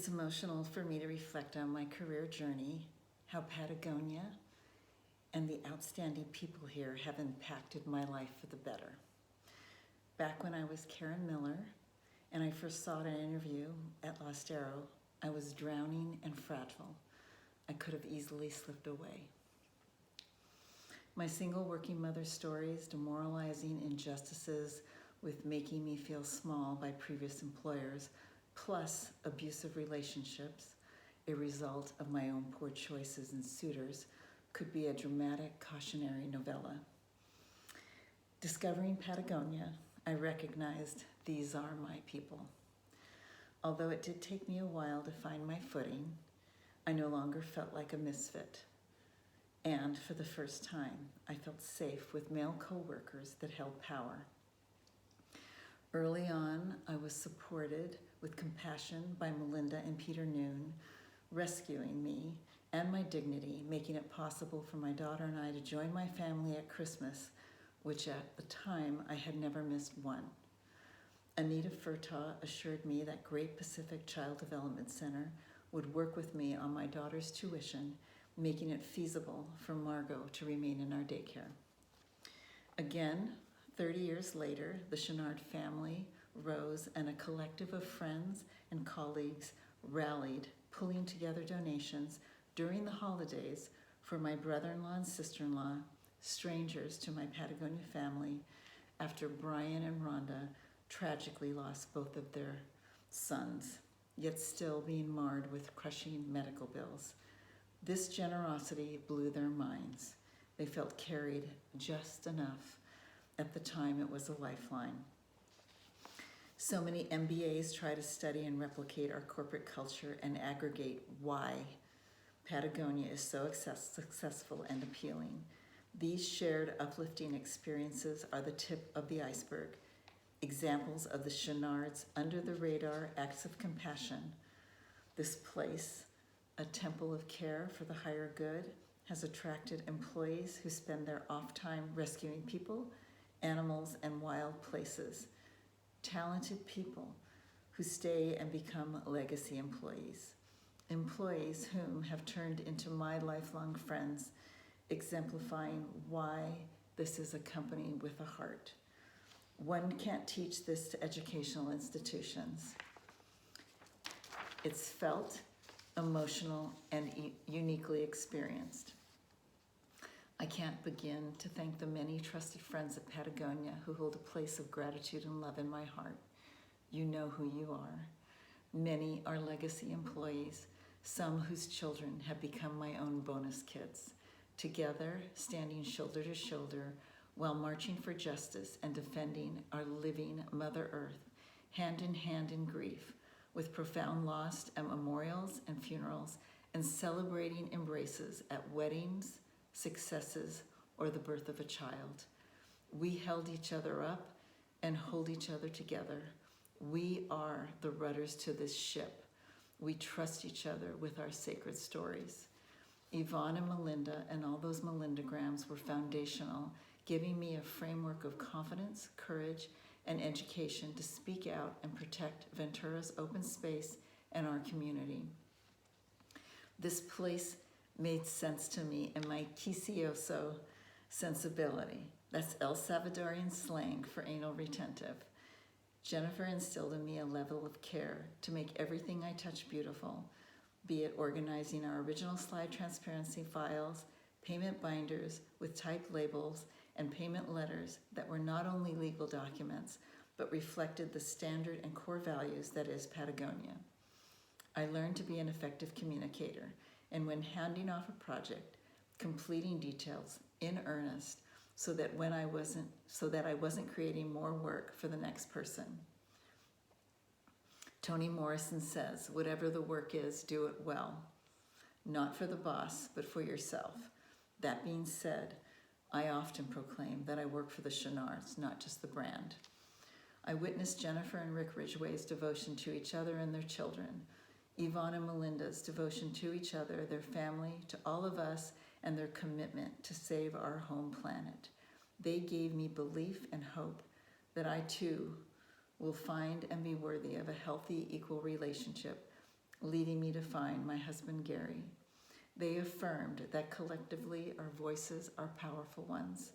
It's emotional for me to reflect on my career journey, how Patagonia and the outstanding people here have impacted my life for the better. Back when I was Karen Miller and I first sought an interview at Lost Arrow, I was drowning and fragile. I could have easily slipped away. My single working mother stories, demoralizing injustices with making me feel small by previous employers, plus abusive relationships, a result of my own poor choices and suitors, could be a dramatic cautionary novella. Discovering Patagonia, I recognized these are my people. Although it did take me a while to find my footing, I no longer felt like a misfit. And for the first time, I felt safe with male co-workers that held power. Early on, I was supported with compassion by Melinda and Peter Noon, rescuing me and my dignity, making it possible for my daughter and I to join my family at Christmas, which at the time I had never missed one. Anita Furtaw assured me that Great Pacific Child Development Center would work with me on my daughter's tuition, making it feasible for Margot to remain in our daycare. Again, 30 years later, the Chenard family rose and a collective of friends and colleagues rallied, pulling together donations during the holidays for my brother-in-law and sister-in-law, strangers to my Patagonia family, after Brian and Rhonda tragically lost both of their sons, yet still being marred with crushing medical bills. This generosity blew their minds. They felt carried just enough. At the time, it was a lifeline. So many MBAs try to study and replicate our corporate culture and aggregate why Patagonia is so successful and appealing. These shared uplifting experiences are the tip of the iceberg, examples of the Chenard's under-the-radar acts of compassion. This place, a temple of care for the higher good, has attracted employees who spend their off time rescuing people, animals, and wild places. Talented people who stay and become legacy employees. Employees whom have turned into my lifelong friends, exemplifying why this is a company with a heart. One can't teach this to educational institutions. It's felt, emotional, and uniquely experienced. I can't begin to thank the many trusted friends at Patagonia who hold a place of gratitude and love in my heart. You know who you are. Many are legacy employees, some whose children have become my own bonus kids. Together, standing shoulder to shoulder, while marching for justice and defending our living Mother Earth, hand in grief, with profound loss at memorials and funerals, and celebrating embraces at weddings, successes, or the birth of a child. We held each other up and hold each other together. We are the rudders to this ship. We trust each other with our sacred stories. Yvonne and Melinda and all those Melindograms were foundational, giving me a framework of confidence, courage, and education to speak out and protect Ventura's open space and our community. This place made sense to me in my quisquilloso sensibility. That's El Salvadorian slang for anal retentive. Jennifer instilled in me a level of care to make everything I touch beautiful, be it organizing our original slide transparency files, payment binders with typed labels, and payment letters that were not only legal documents, but reflected the standard and core values that is Patagonia. I learned to be an effective communicator, and when handing off a project, completing details in earnest so that I wasn't creating more work for the next person. Toni Morrison says, whatever the work is, do it well. Not for the boss, but for yourself. That being said, I often proclaim that I work for the Chenards, not just the brand. I witnessed Jennifer and Rick Ridgway's devotion to each other and their children, Yvonne and Melinda's devotion to each other, their family, to all of us, and their commitment to save our home planet. They gave me belief and hope that I too will find and be worthy of a healthy, equal relationship leading me to find my husband Gary. They affirmed that collectively our voices are powerful ones.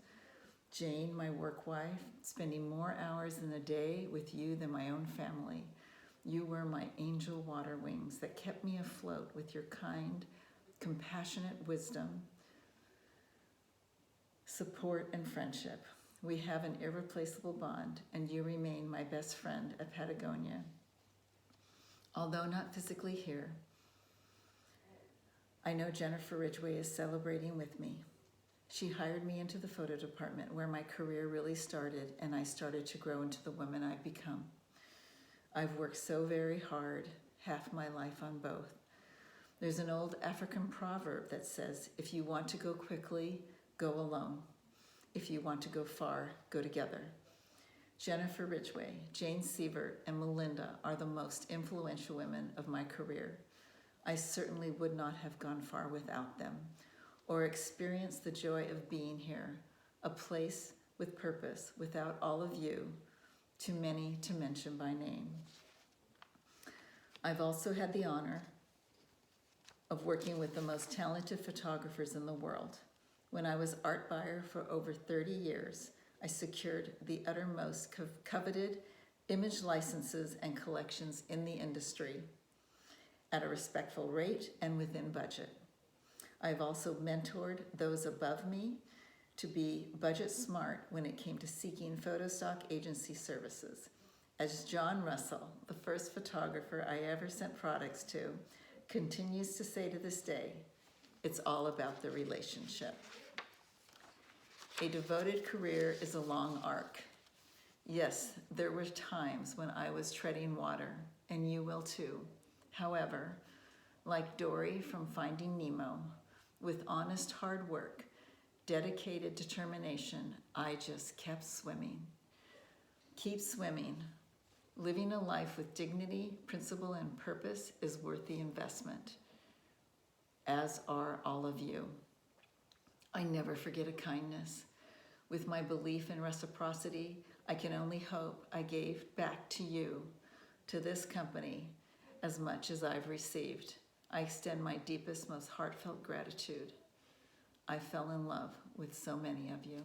Jane, my work wife, spending more hours in the day with you than my own family. You were my angel water wings that kept me afloat with your kind, compassionate wisdom, support, and friendship. We have an irreplaceable bond, and you remain my best friend at Patagonia. Although not physically here, I know Jennifer Ridgway is celebrating with me. She hired me into the photo department where my career really started, and I started to grow into the woman I've become. I've worked so very hard, half my life on both. There's an old African proverb that says, if you want to go quickly, go alone. If you want to go far, go together. Jennifer Ridgway, Jane Sievert, and Melinda are the most influential women of my career. I certainly would not have gone far without them, or experienced the joy of being here, a place with purpose without all of you, too many to mention by name. I've also had the honor of working with the most talented photographers in the world. When I was art buyer for over 30 years, I secured the uttermost coveted image licenses and collections in the industry at a respectful rate and within budget. I've also mentored those above me to be budget smart when it came to seeking photo stock agency services. As John Russell, the first photographer I ever sent products to, continues to say to this day, it's all about the relationship. A devoted career is a long arc. Yes, there were times when I was treading water, and you will too. However, like Dory from Finding Nemo, with honest hard work, dedicated determination, I just kept swimming. Keep swimming. Living a life with dignity, principle, and purpose is worth the investment, as are all of you. I never forget a kindness. With my belief in reciprocity, I can only hope I gave back to you, to this company, as much as I've received. I extend my deepest, most heartfelt gratitude. I fell in love with so many of you.